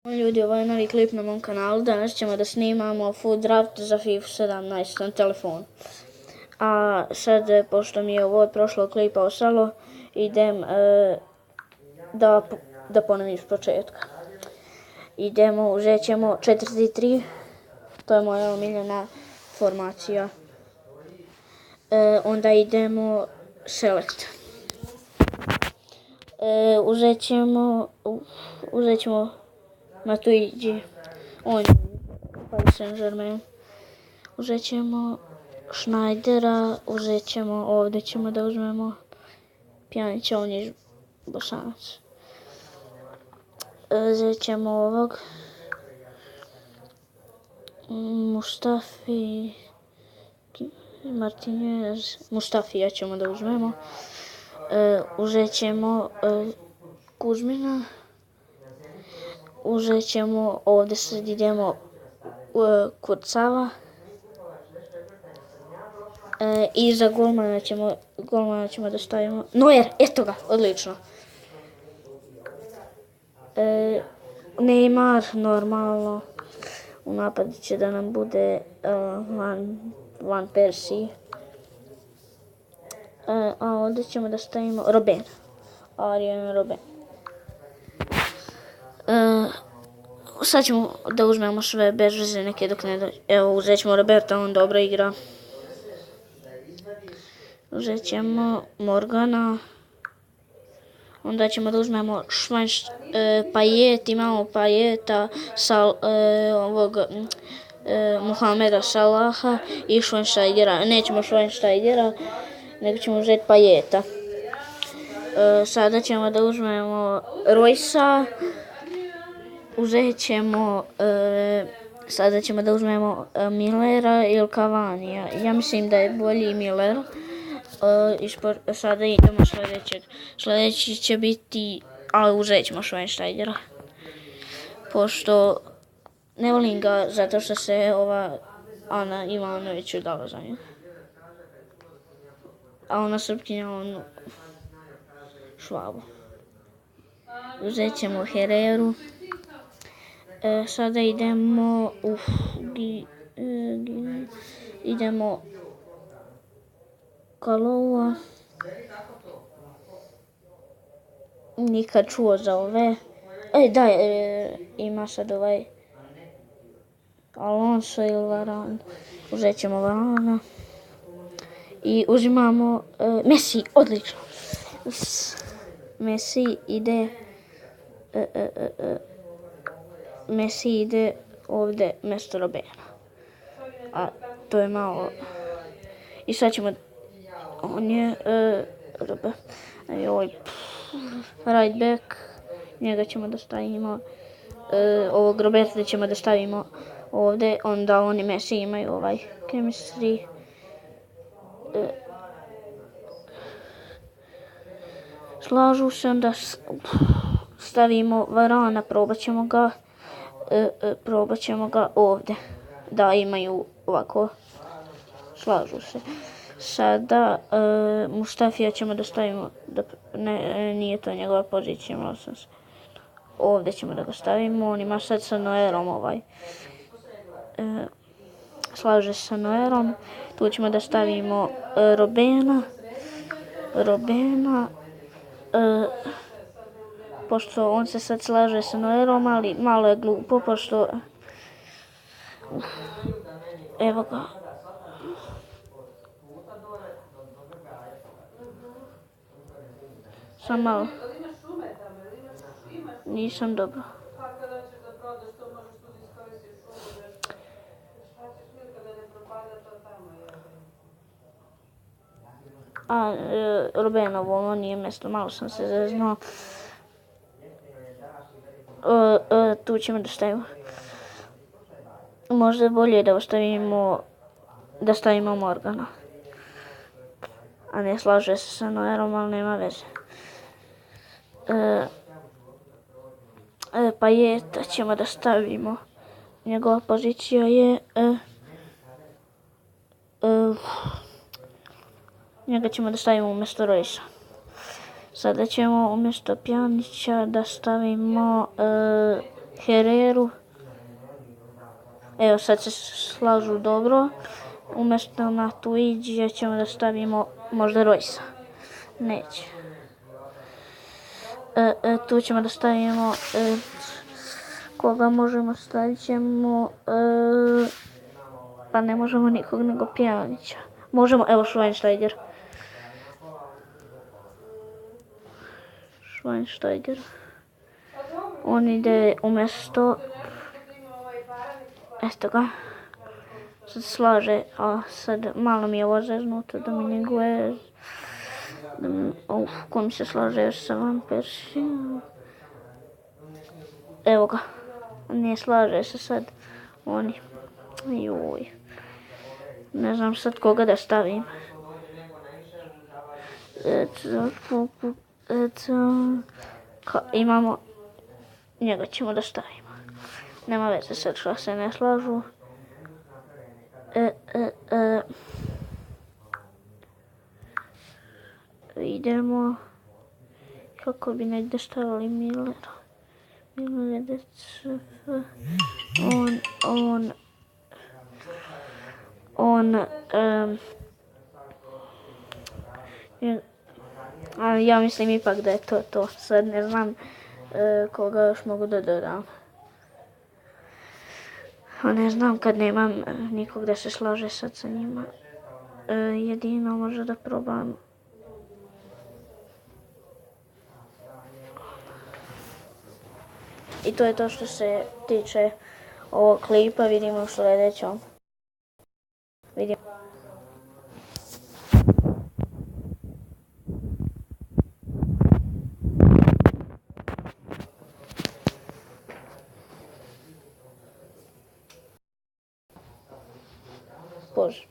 Ljudi, ovo je novi klip na mom kanalu. Danas ćemo da snimamo food draft za FIFA 17 na telefonu. A sad, pošto mi je ovo prošlo klipa ostalo, idem da ponovim s početka. Uzet ćemo 4-3, to je moja omiljena formacija. Onda idemo select. Uzet ćemo Matuidi, on je Paris Saint-Germain. Uzet ćemo Schneidera, ovdje ćemo da uzmemo Pjanića, on je Bosanac. Uzet ćemo ovog Mustafija ćemo da uzmemo. Uzet ćemo Kuzmina. Uzet ćemo, ovdje sad idemo Kurcava. I za golmana ćemo da stavimo Neuer, eto ga, odlično. Neymar, normalno. U napadu će da nam bude Van Persie. A ovdje ćemo da stavimo Robben. Arjen Robben. Sad ćemo da uzmemo sve bez veze neke dok ne dođe. Evo, uzet ćemo Roberta, on dobro igra. Uzet ćemo Morgana. Onda ćemo da uzmemo Payet, imamo Payeta, Mohameda Salaha i Schweinsteigera. Nećemo Schweinsteigera, nego ćemo uzeti Payeta. Sada ćemo da uzmemo Roysa. Sada ćemo da uzmemo Millera ili Cavanija. Ja mislim da je bolji Miller. Sada idemo sljedećeg. Sljedeći će biti, ali uzet ćemo Schweinsteigera. Pošto ne volim ga zato što se ova Ana Ivanović udala za njega. A ona Srpkinja, on Švabu. Uzet ćemo Hereru. Sada idemo Kaloua. Nikad čuo za ove. Ima sad ovaj Alonso ili Varane. Uzet ćemo Varana. I uzimamo Messi, odlično. Messi ide ovdje mjesto Robena. A to je malo. I sad ćemo, on je right back, njega ćemo da stavimo, ovog Roberta ćemo da stavimo ovdje, onda oni Messi imaju ovaj chemistry. Slažu se, onda stavimo Varana, probat ćemo ga ovdje, da imaju ovako, slažu se. Sada Mustafija ćemo da stavimo, nije to njegova pozicija, malo sam se. Ovdje ćemo da ga stavimo, on ima sad sa Neuerom ovaj. Slaže se sa Neuerom, tu ćemo da stavimo Robena. Pošto on se sad slaže sa Neuerom, ali malo je glupo, pošto evo ga. Sam malo. Nisam dobro. Robenovo, ovo nije mjesto, malo sam se zeznao. Tu ćemo da stavimo. Možda je bolje da stavimo Morgana. A ne slaže se sa Neuerom, ali nema veze. Payeta ćemo da stavimo. Njegova pozicija je njega ćemo da stavimo umjesto Roysa. Sada ćemo umjesto Pjanića da stavimo Hereru. Evo sad se slažu dobro. Umjesto na Tuidžija ćemo da stavimo možda Roysa. Neće. Tu ćemo da stavimo... koga možemo stavit ćemo... pa ne možemo nikog nego Pjanića. Možemo, evo Schweinsteiger. Schweinsteiger. On ide umjesto... Eto ga. Sad slaže, a sad malo mi je ovo zeznuto da mi njeguje... ko mi se slaže sa Van Persijom. Evo ga. Ne slaže se sad. Oni. Juj. Ne znam sad koga da stavim. Imamo... Njega ćemo da stavimo. Nema veze sad što se ne slažu. Idemo. Kako bi negdje stavili Millera. Miller je DCF. Ali ja mislim ipak da je to. Sad ne znam koga još mogu da dodam. Ne znam kad nemam nikog da se slaže sad sa njima. Jedino možda da probam. I to je to što se tiče ovog klipa. Vidimo u sljedećem. Vidimo. Bože.